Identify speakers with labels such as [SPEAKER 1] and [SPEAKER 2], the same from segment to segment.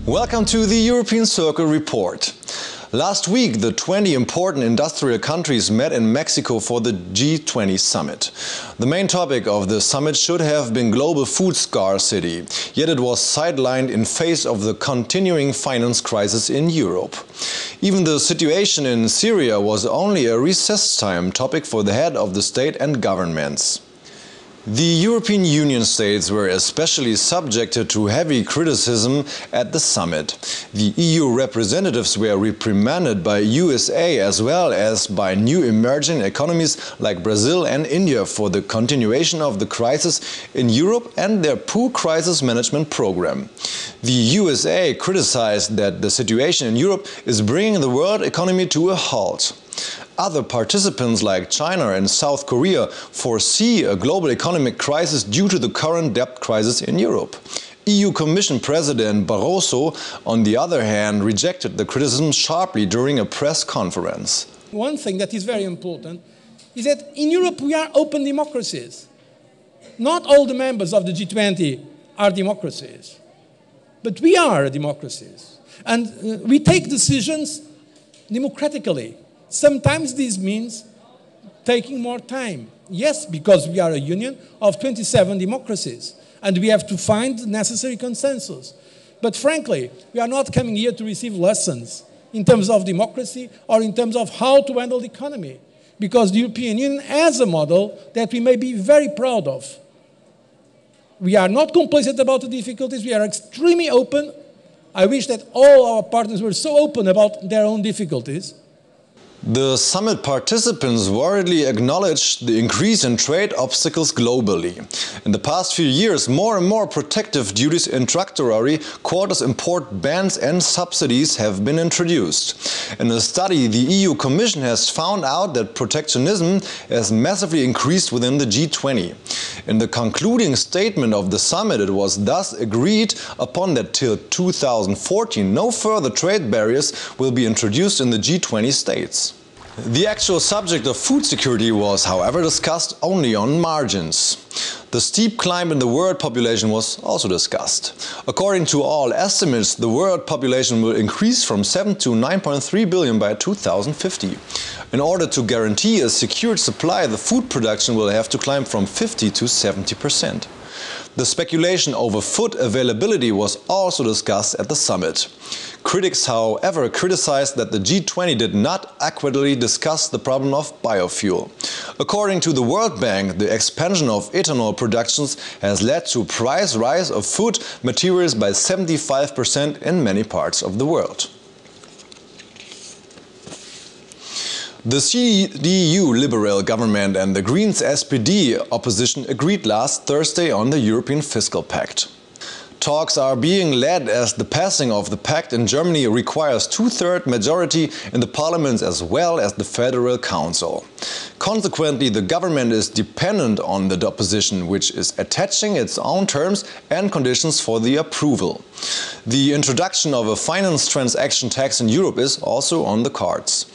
[SPEAKER 1] Welcome to the European Circle report. Last week, the 20 important industrial countries met in Mexico for the G20-Summit. The main topic of the summit should have been global food scarcity, yet it was sidelined in face of the continuing finance crisis in Europe. Even the situation in Syria was only a recess time topic for the head of the state and governments. The European Union states were especially subjected to heavy criticism at the summit. The EU representatives were reprimanded by USA as well as by new emerging economies like Brazil and India for the continuation of the crisis in Europe and their poor crisis management program. The USA criticized that the situation in Europe is bringing the world economy to a halt. Other participants like China and South Korea foresee a global economic crisis due to the current debt crisis in Europe. EU Commission President Barroso, on the other hand, rejected the criticism sharply during a press conference.
[SPEAKER 2] One thing that is very important is that in Europe we are open democracies. Not all the members of the G20 are democracies, but we are democracies. And we take decisions democratically. Sometimes this means taking more time. Yes, because we are a union of 27 democracies and we have to find the necessary consensus. But frankly, we are not coming here to receive lessons in terms of democracy or in terms of how to handle the economy, because the European Union has a model that we may be very proud of. We are not complacent about the difficulties. We are extremely open. I wish that all our partners were so open about their own difficulties.
[SPEAKER 1] The summit participants worriedly acknowledged the increase in trade obstacles globally. In the past few years, more and more protective duties, introductory quotas, import bans and subsidies have been introduced. In a study, the EU Commission has found out that protectionism has massively increased within the G20. In the concluding statement of the summit, it was thus agreed upon that till 2014 no further trade barriers will be introduced in the G20 states. The actual subject of food security was, however, discussed only on margins. The steep climb in the world population was also discussed. According to all estimates, the world population will increase from 7 to 9.3 billion by 2050. In order to guarantee a secured supply, the food production will have to climb from 50 to 70%. The speculation over food availability was also discussed at the summit. Critics, however, criticized that the G20 did not adequately discuss the problem of biofuel. According to the World Bank, the expansion of ethanol productions has led to a price rise of food materials by 75% in many parts of the world. The CDU-liberal government and the Greens-SPD opposition agreed last Thursday on the European fiscal pact. Talks are being led as the passing of the pact in Germany requires two-thirds majority in the parliaments as well as the Federal Council. Consequently, the government is dependent on the opposition, which is attaching its own terms and conditions for the approval. The introduction of a finance transaction tax in Europe is also on the cards.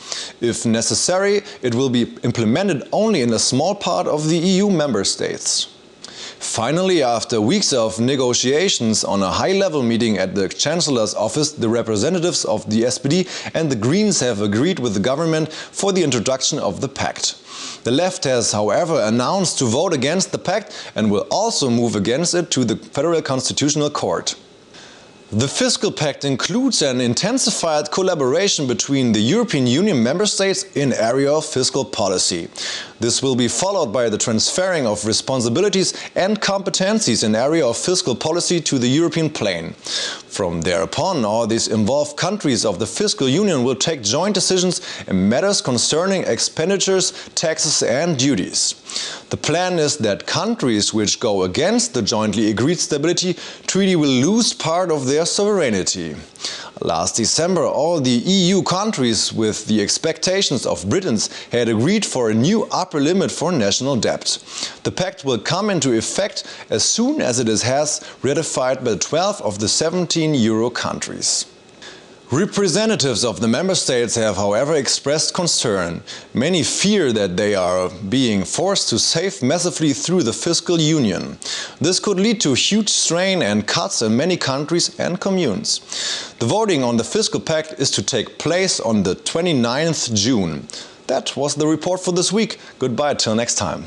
[SPEAKER 1] If necessary, it will be implemented only in a small part of the EU member states. Finally, after weeks of negotiations on a high-level meeting at the Chancellor's office, the representatives of the SPD and the Greens have agreed with the government for the introduction of the pact. The left has, however, announced to vote against the pact and will also move against it to the Federal Constitutional Court. The fiscal pact includes an intensified collaboration between the European Union member states in the area of fiscal policy. This will be followed by the transferring of responsibilities and competencies in the area of fiscal policy to the European plane. From thereupon, all these involved countries of the fiscal union will take joint decisions in matters concerning expenditures, taxes and duties. The plan is that countries which go against the jointly agreed stability treaty will lose part of their sovereignty. Last December, all the EU countries, with the expectations of Britons, had agreed for a new upper limit for national debt. The pact will come into effect as soon as it has ratified by 12 of the 17 euro countries. Representatives of the member states have, however, expressed concern. Many fear that they are being forced to save massively through the fiscal union. This could lead to huge strain and cuts in many countries and communes. The voting on the fiscal pact is to take place on the 29th June. That was the report for this week. Goodbye till next time.